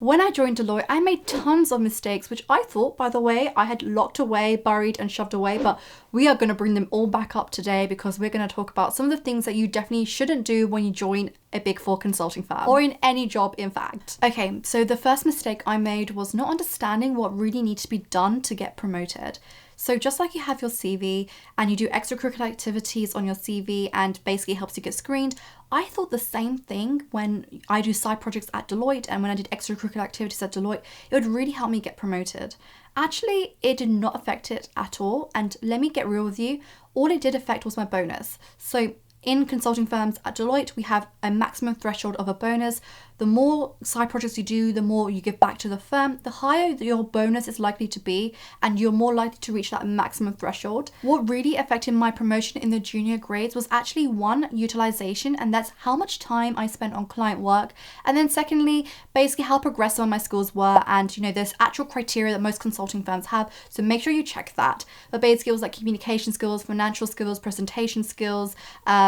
When I joined Deloitte, I made tons of mistakes, which I thought, by the way, I had locked away, buried, and shoved away, but we are going to bring them all back up today because we're going to talk about some of the things that you definitely shouldn't do when you join a Big Four consulting firm, or in any job, in fact. Okay, so the first mistake I made was not understanding what really needs to be done to get promoted. So just like you have your CV and you do extracurricular activities on your CV and basically helps you get screened, I thought the same thing when I do side projects at Deloitte and when I did extracurricular activities at Deloitte, it would really help me get promoted. Actually, it did not affect it at all. And let me get real with you, all it did affect was my bonus. So in consulting firms at Deloitte, we have a maximum threshold of a bonus. The more side projects you do, the more you give back to the firm, the higher your bonus is likely to be, and you're more likely to reach that maximum threshold. What really affected my promotion in the junior grades was actually one, utilization, and that's how much time I spent on client work. And then secondly, basically how progressive my skills were. And there's actual criteria that most consulting firms have. So make sure you check that. But basically it was like communication skills, financial skills, presentation skills,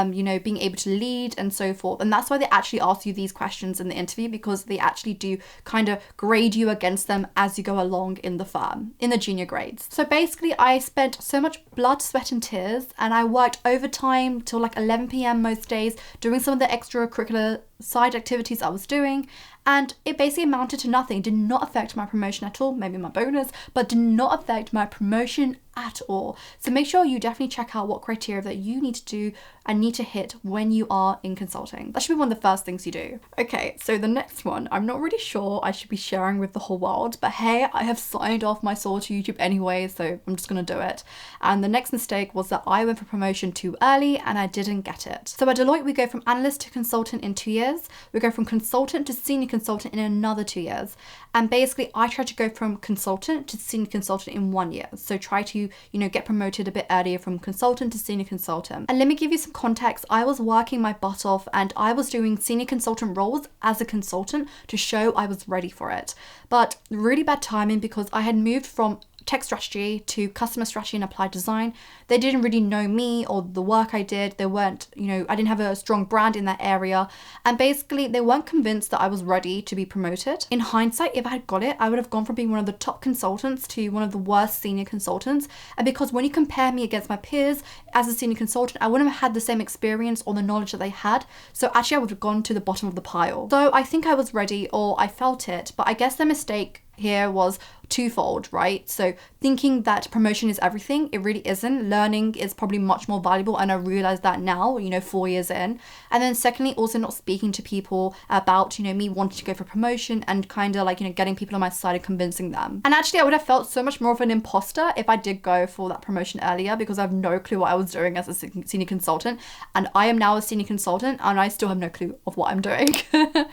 being able to lead and so forth. And that's why they actually ask you these questions in the interview, because they actually do kind of grade you against them as you go along in the firm, in the junior grades. So basically I spent so much blood, sweat and tears, and I worked overtime till like 11 p.m. most days doing some of the extracurricular side activities I was doing, and it basically amounted to nothing. It did not affect my promotion at all, maybe my bonus, but did not affect my promotion at all. So make sure you definitely check out what criteria that you need to do and need to hit when you are in consulting. That should be one of the first things you do. Okay, so the next one, I'm not really sure I should be sharing with the whole world, but hey, I have signed off my soul to YouTube anyway, so I'm just gonna do it. And the next mistake was that I went for promotion too early and I didn't get it. So at Deloitte, we go from analyst to consultant in 2 years. We go from consultant to senior consultant in another 2 years. And basically I tried to go from consultant to senior consultant in 1 year. So try to, get promoted a bit earlier from consultant to senior consultant. And let me give you some context. I was working my butt off and I was doing senior consultant roles as a consultant to show I was ready for it. But really bad timing because I had moved from tech strategy to customer strategy and applied design. They didn't really know me or the work I did. They weren't, I didn't have a strong brand in that area. And basically they weren't convinced that I was ready to be promoted. In hindsight, if I had got it, I would have gone from being one of the top consultants to one of the worst senior consultants. And because when you compare me against my peers as a senior consultant, I wouldn't have had the same experience or the knowledge that they had. So actually I would have gone to the bottom of the pile. So I think I was ready, or I felt it, but I guess the mistake here was twofold, right? So thinking that promotion is everything, it really isn't. Learning is probably much more valuable, and I realize that now, 4 years in. And then secondly, also not speaking to people about, me wanting to go for promotion and kind of like, getting people on my side and convincing them. And actually I would have felt so much more of an imposter if I did go for that promotion earlier, because I have no clue what I was doing as a senior consultant, and I am now a senior consultant and I still have no clue of what I'm doing.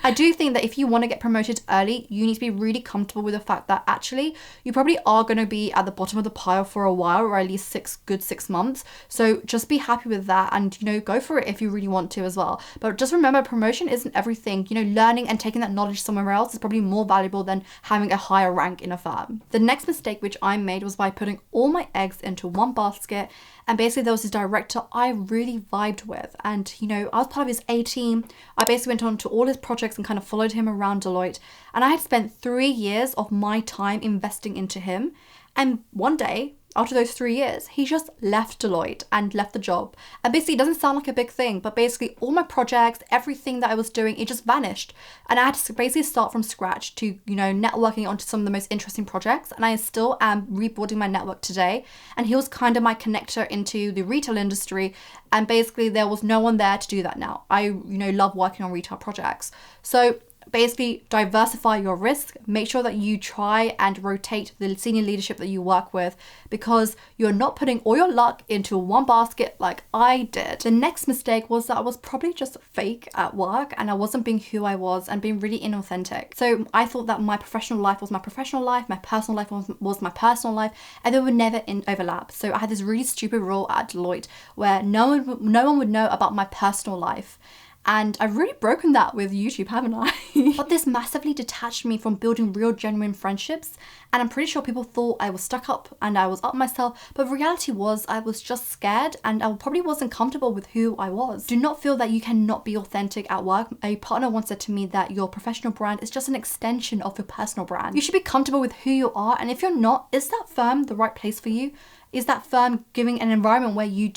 I do think that if you want to get promoted early, you need to be really comfortable with the fact that actually you probably are going to be at the bottom of the pile for a while, or at least 6 months. So just be happy with that and, go for it if you really want to as well. But just remember, promotion isn't everything. Learning and taking that knowledge somewhere else is probably more valuable than having a higher rank in a firm. The next mistake which I made was by putting all my eggs into one basket. And basically there was this director I really vibed with, and I was part of his A team. I basically went on to all his projects and kind of followed him around Deloitte, and I had spent 3 years of my time investing into him. And one day, after those 3 years, he just left Deloitte and left the job. And basically it doesn't sound like a big thing, but basically all my projects, everything that I was doing, it just vanished. And I had to basically start from scratch to, networking onto some of the most interesting projects. And I still am rebuilding my network today. And he was kind of my connector into the retail industry. And basically there was no one there to do that now. I, love working on retail projects. So basically diversify your risk. Make sure that you try and rotate the senior leadership that you work with, because you're not putting all your luck into one basket like I did. The next mistake was that I was probably just fake at work and I wasn't being who I was and being really inauthentic. So I thought that my professional life was my professional life, my personal life was my personal life, and they would never overlap. So I had this really stupid role at Deloitte where no one would know about my personal life. And I've really broken that with YouTube, haven't I? But this massively detached me from building real, genuine friendships. And I'm pretty sure people thought I was stuck up and I was up myself. But the reality was I was just scared and I probably wasn't comfortable with who I was. Do not feel that you cannot be authentic at work. A partner once said to me that your professional brand is just an extension of your personal brand. You should be comfortable with who you are. And if you're not, is that firm the right place for you? Is that firm giving an environment where you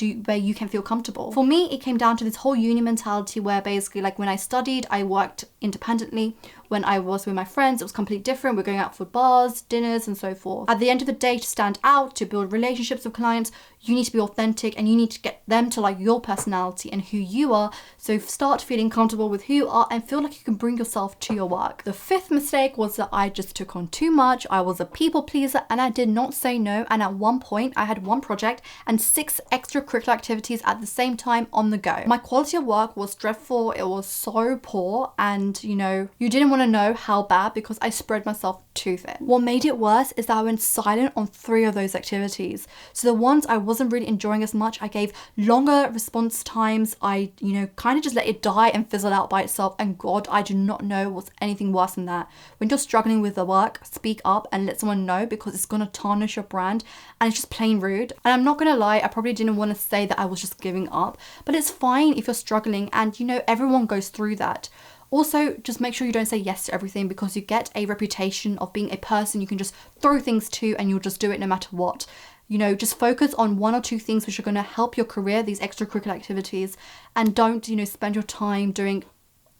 can feel comfortable? For me, it came down to this whole uni mentality where basically like when I studied, I worked independently. When I was with my friends, it was completely different. We're going out for bars, dinners, and so forth. At the end of the day, to stand out, to build relationships with clients, you need to be authentic and you need to get them to like your personality and who you are. So start feeling comfortable with who you are and feel like you can bring yourself to your work. The fifth mistake was that I just took on too much. I was a people pleaser and I did not say no. And at one point I had one project and 6 extracurricular activities at the same time on the go. My quality of work was dreadful. It was so poor. And you didn't want to know how bad because I spread myself too thin. What made it worse is that I went silent on 3 of those activities. So the ones I wasn't really enjoying as much, I gave longer response times. I, kind of just let it die and fizzle out by itself. And God, I do not know what's anything worse than that. When you're struggling with the work, speak up and let someone know because it's going to tarnish your brand and it's just plain rude. And I'm not going to lie, I probably didn't want to say that I was just giving up, but it's fine if you're struggling and everyone goes through that. Also, just make sure you don't say yes to everything because you get a reputation of being a person you can just throw things to and you'll just do it no matter what. Just focus on 1 or 2 things which are going to help your career, these extracurricular activities, and don't, spend your time doing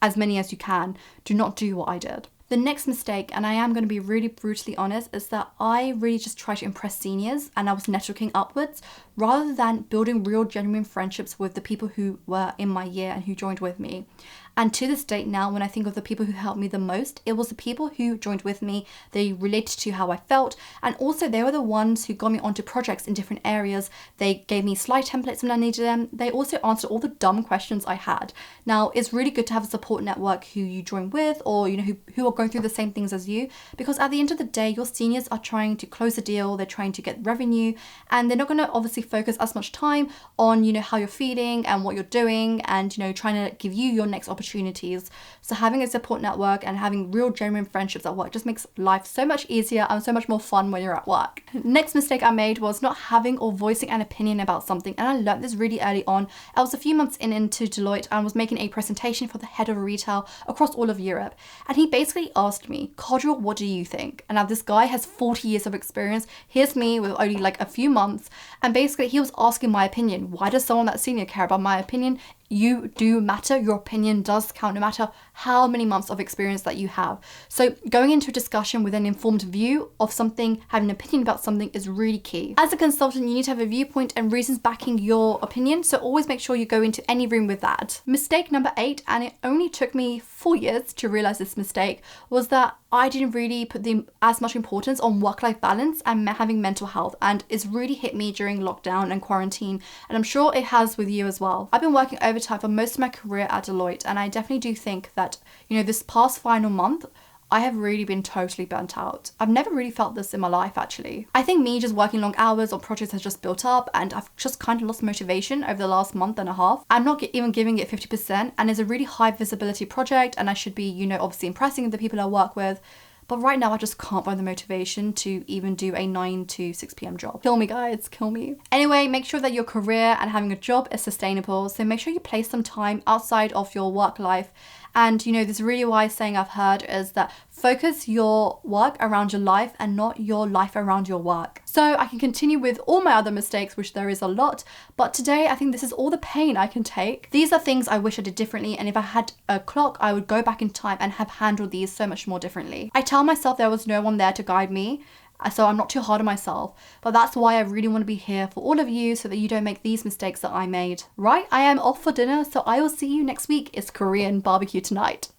as many as you can. Do not do what I did. The next mistake, and I am going to be really brutally honest, is that I really just tried to impress seniors and I was networking upwards rather than building real genuine friendships with the people who were in my year and who joined with me. And to this date now, when I think of the people who helped me the most, it was the people who joined with me. They related to how I felt. And also they were the ones who got me onto projects in different areas. They gave me slide templates when I needed them. They also answered all the dumb questions I had. Now, it's really good to have a support network who you join with or, who are going through the same things as you. Because at the end of the day, your seniors are trying to close a deal. They're trying to get revenue. And they're not going to obviously focus as much time on, how you're feeling and what you're doing and, trying to give you your next opportunities. So having a support network and having real genuine friendships at work just makes life so much easier and so much more fun when you're at work. Next mistake I made was not having or voicing an opinion about something, and I learned this really early on. I was a few months into Deloitte and was making a presentation for the head of retail across all of Europe, and he basically asked me, Kajol, what do you think? And now this guy has 40 years of experience. Here's me with only like a few months, and basically he was asking my opinion. Why does someone that senior care about my opinion? You do matter. Your opinion does count no matter how many months of experience that you have. So going into a discussion with an informed view of something, having an opinion about something is really key. As a consultant, you need to have a viewpoint and reasons backing your opinion. So always make sure you go into any room with that. Mistake number 8, and it only took me 4 years to realize this mistake, was that I didn't really put as much importance on work-life balance and having mental health, and it's really hit me during lockdown and quarantine, and I'm sure it has with you as well. I've been working overtime for most of my career at Deloitte, and I definitely do think that, this past final month, I have really been totally burnt out. I've never really felt this in my life, actually. I think me just working long hours on projects has just built up, and I've just kind of lost motivation over the last month and a half. I'm not even giving it 50%, and it's a really high visibility project, and I should be, obviously impressing the people I work with. But right now I just can't find the motivation to even do a 9 to 6 p.m. job. Kill me, guys, kill me. Anyway, make sure that your career and having a job is sustainable. So make sure you place some time outside of your work life. And this really wise saying I've heard is that focus your work around your life and not your life around your work. So I can continue with all my other mistakes, which there is a lot, but today I think this is all the pain I can take. These are things I wish I did differently, and if I had a clock, I would go back in time and have handled these so much more differently. I tell myself there was no one there to guide me, so I'm not too hard on myself, but that's why I really want to be here for all of you so that you don't make these mistakes that I made. Right, I am off for dinner, so I will see you next week. It's Korean barbecue tonight.